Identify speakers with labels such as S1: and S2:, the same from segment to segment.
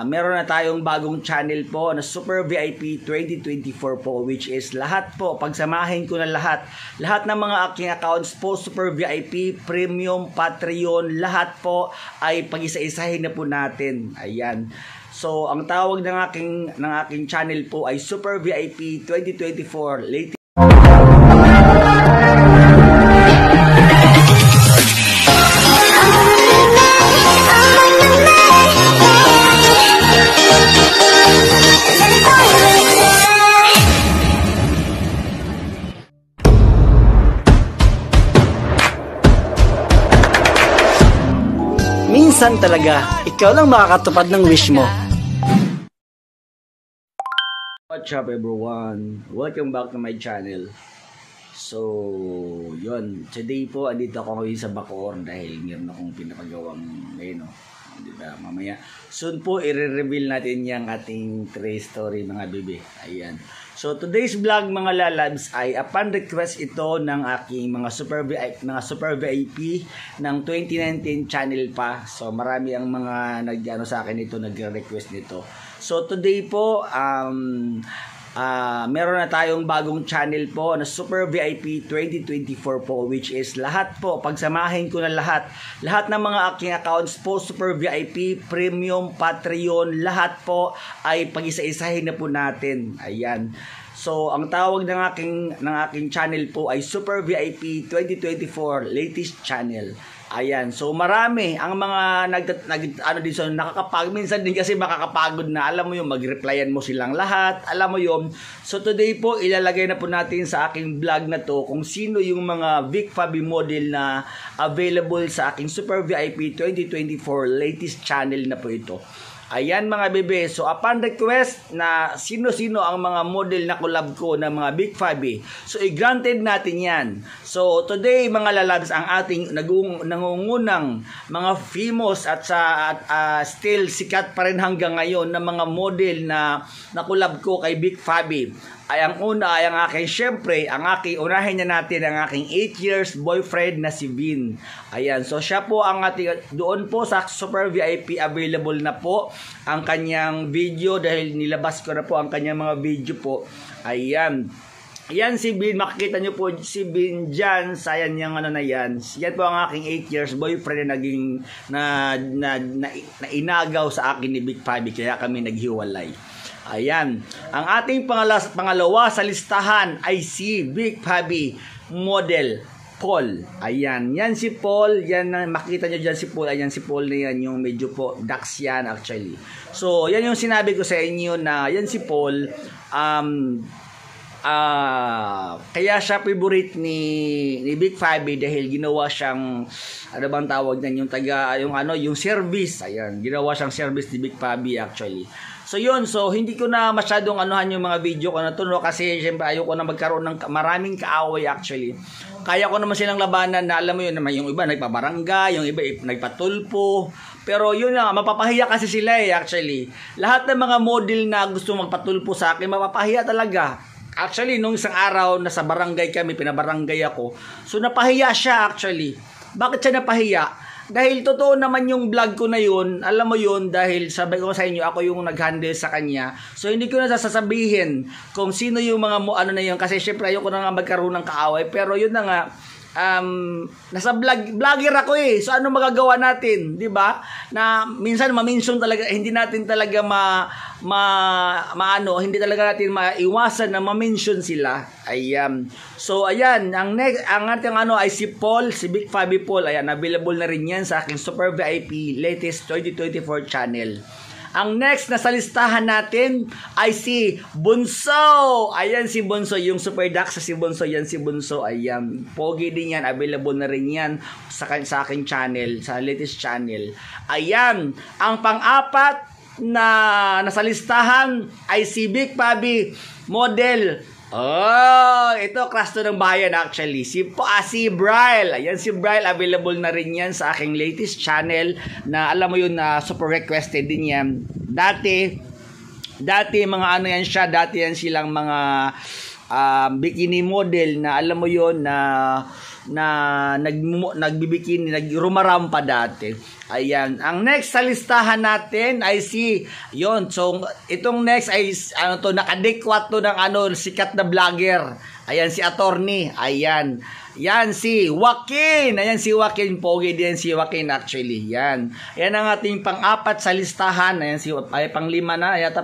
S1: Meron na tayong bagong channel po na Super VIP 2024 po, which is lahat po, pagsamahin ko na lahat ng mga aking accounts po, Super VIP, Premium, Patreon, lahat po ay pag-isa-isahin na po natin. Ayan. So, ang tawag ng aking channel po ay Super VIP 2024 latest. Minsan talaga, ikaw lang makakatupad ng wish mo. What's up everyone? Welcome back to my channel. So, yun. Today po, andito ako ngayon sa Bacoor dahil meron akong pinapagawang ngayon. Diba? Mamaya. Soon po, i-reveal natin yung ating 3 story mga bebe. Ayan. So, today's vlog mga lalabs ay upon request ito ng aking mga super VIP ng 2019 channel pa. So, marami ang mga nag-ano sa akin ito, nag-request nito. So, today po, meron na tayong bagong channel po na Super VIP 2024 po, which is lahat po, pagsamahin ko na lahat ng mga aking accounts po, Super VIP, Premium, Patreon, lahat po ay pag-isa-isahin na po natin. Ayan. So, ang tawag ng aking channel po ay Super VIP 2024 latest channel. Ayan. So, marami ang mga nakakapagod. Minsan din kasi makakapagod na, alam mo yung mag-replyan mo silang lahat. Alam mo yun. So, today po, ilalagay na po natin sa aking vlog na to kung sino yung mga Vic Fabi model na available sa aking Super VIP 2024 latest channel na po ito. Ayan mga bebe, so upon request na sino-sino ang mga model na collab ko ng mga Big Fabi, so i-granted natin yan. So today mga lalabs, ang ating nangungunang mga famous at still sikat pa rin hanggang ngayon na mga model na collab ko kay Big Fabi. Ay ang una ay ang aking, syempre, unahin na natin ang aking 8 years boyfriend na si Vin. Ayan, so siya po ang ating, doon po sa Super VIP available na po ang kanyang video dahil nilabas ko na po ang kanyang mga video po. Ayan. Yan si Vin, makikita nyo po si Vin dyan, sayan yung ano na yan. Yan po ang aking 8 years boyfriend na naging na inagaw sa akin ni Big Fabi, kaya kami naghiwalay. Ayan. Ang ating pangalawa sa listahan ay si Big Fabi model Paul. Ayan. Yan si Paul. Yan, makita nyo dyan si Paul. Ayan si Paul na yan. Yung medyo po dax yan actually. So, yan yung sinabi ko sa inyo na yan si Paul. Kaya siya favorite ni Big Fabi dahil ginawa siyang, ano bang tawag niyan, yung service. Ayan. Ginawa siyang service ni Big Fabi actually. So yun, so hindi ko na masyadong anuhan yung mga video ko na to, no? Kasi syempre ayoko na magkaroon ng maraming kaaway actually. Kaya ko naman silang labanan na, alam mo yun naman, yung iba nagpabarangay, yung iba nagpatulpo. Pero yun na, mapapahiya kasi sila actually. Lahat ng mga model na gusto magpatulpo sa akin, mapapahiya talaga. Actually, nung isang araw, nasa barangay kami, pinabarangay ako. So napahiya siya actually. Bakit siya napahiya? Dahil totoo naman yung vlog ko na yun, alam mo yun, dahil sabi ko sa inyo, ako yung nag-handle sa kanya. So, hindi ko na sasabihin kung sino yung mga ano na yun, kasi syempre ayoko na nga magkaroon ng kaaway. Pero yun na nga, nasa vlogger ako eh. So, ano magagawa natin, di ba? Na minsan ma-mention talaga, hindi natin talaga hindi talaga natin maiwasan na ma-mention sila. Ayan. So, ayan, ang ating ay si Paul, si Big Fabi Paul. Ayan, available na rin yan sa aking Super VIP latest 2024 channel. Ang next na sa listahan natin ay si Bunso. Ayan si Bunso, yung super dax sa si Bunso. Yan si Bunso. Ayan, pogi din yan. Available na rin yan sa aking channel, sa latest channel. Ayan, ang pang-apat na nasa listahan ay si Big Fabi model. Oh, ito crush to ng bayan actually. Si Bryle. Ayan si Bryle, available na rin yan sa aking latest channel na alam mo yun na super requested din yan. Dati mga ano yan siya, dati yan silang mga bikini model na alam mo yun na nagbibikini, nagrumarampa dati. Ayan. Ang next sa listahan natin ay yon. So, itong next ay, nakadekwat to ng sikat na vlogger. Ayan, si attorney. Ayan. Yan si Joaquin. Ayan si Joaquin. Pogi din si Joaquin actually. Yan. Yan ang ating pang-apat sa listahan. Ayan pang-lima na. Yata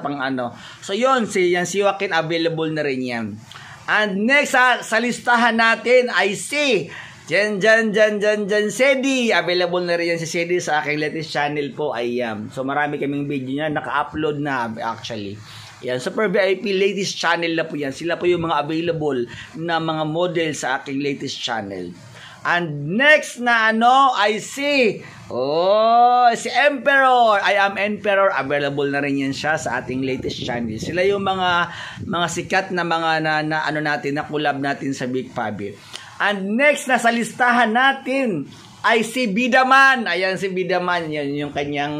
S1: So, yan si Joaquin. Available na rin yan. And next sa listahan natin ay si Sedi. Available na rin yan si Sedi sa aking latest channel po. Ayan. So marami kaming video niya. Naka-upload na actually. Yan. Super VIP latest channel na po yan. Sila po yung mga available na mga model sa aking latest channel. And next na ay si Emperor. I am Emperor. Available na rin yan siya sa ating latest channel. Sila yung mga sikat na mga natin na collab natin sa Big Fabi. And next na sa listahan natin ay si Bidaman. Ayan si Bidaman, yan yung kanyang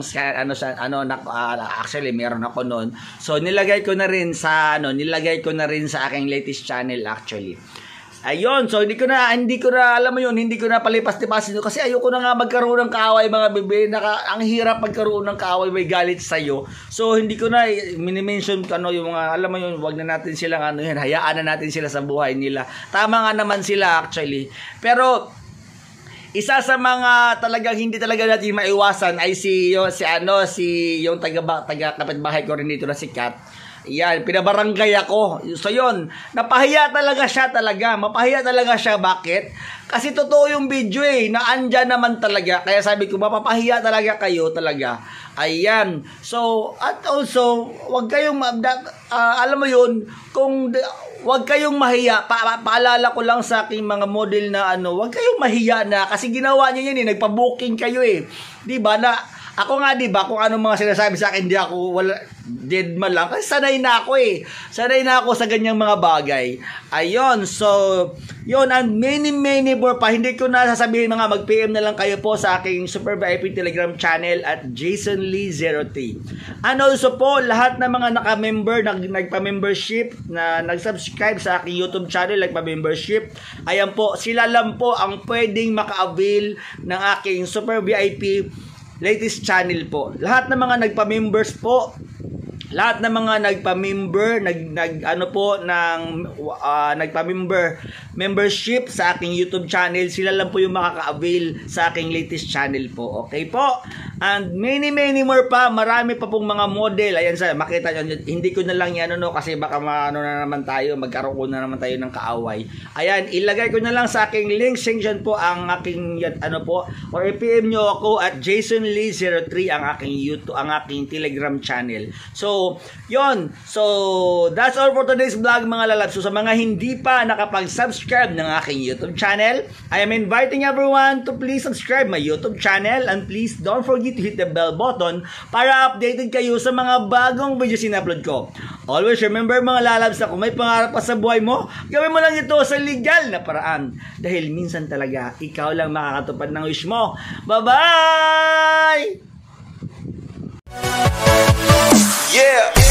S1: actually meron ako noon. So nilagay ko na rin sa aking latest channel actually. Ayun, so hindi ko na alam mo yun, hindi ko na palipas-tipasin yun kasi ayoko na nga magkaroon ng kaaway mga bebe. Ang hirap magkaroon ng kaaway, may galit sa iyo. So hindi ko na mini-mention yung mga, alam mo yun, wag na natin silang hayaan na natin sila sa buhay nila. Tama nga naman sila actually. Pero isa sa mga talagang hindi talaga natin maiwasan ay yung taga kapitbahay ko rin dito na si Kat. Yan, pinabarangay ako. So yun, napahiya talaga siya talaga. Mapahiya talaga siya. Bakit? Kasi totoo yung video naandyan naman talaga. Kaya sabi ko, mapapahiya talaga kayo talaga. Ayan. So, at also, wag kayong, alam mo yun, wag kayong mahiya. Paalala ko lang sa aking mga model na wag kayong mahiya na. Kasi ginawa niyo yan nagpa-booking kayo Diba na, ako nga diba, kung anong mga sinasabi sa akin, di ako, dead man lang. Kasi sanay na ako Sanay na ako sa ganyang mga bagay. Ayun, so, yun, and many more pa. Hindi ko na sasabihin mag-PM na lang kayo po sa aking Super VIP Telegram channel at Jason Lee 03. And also po, lahat ng mga naka-member, nagpa-membership, na nag-subscribe sa aking YouTube channel, nagpa-membership, ayan po, sila lang po ang pwedeng maka-avail ng aking Super VIP latest channel po. Lahat ng mga nagpa-members po, lahat ng mga nagpa-member, membership sa aking YouTube channel, sila lang po yung makaka-avail sa aking latest channel po. Okay po? And many more pa, marami pa pong mga model. Ayan makita nyo, hindi ko na lang yan kasi baka magkaroon na naman tayo ng kaaway. Ayan, ilagay ko na lang sa aking link section po ang aking or i-PM nyo ako at Jason Lee 03 ang aking YouTube, ang aking Telegram channel. So, yon. So, that's all for today's vlog mga lalabs. So, sa mga hindi pa nakapag-subscribe ng aking YouTube channel, I am inviting everyone to please subscribe my YouTube channel and please don't forget to hit the bell button para updated kayo sa mga bagong videos in-upload ko. Always remember mga lalabs na kung may pangarap pa sa buhay mo, gawin mo lang ito sa legal na paraan. Dahil minsan talaga, ikaw lang makakatupad ng wish mo. Bye-bye!
S2: Yeah!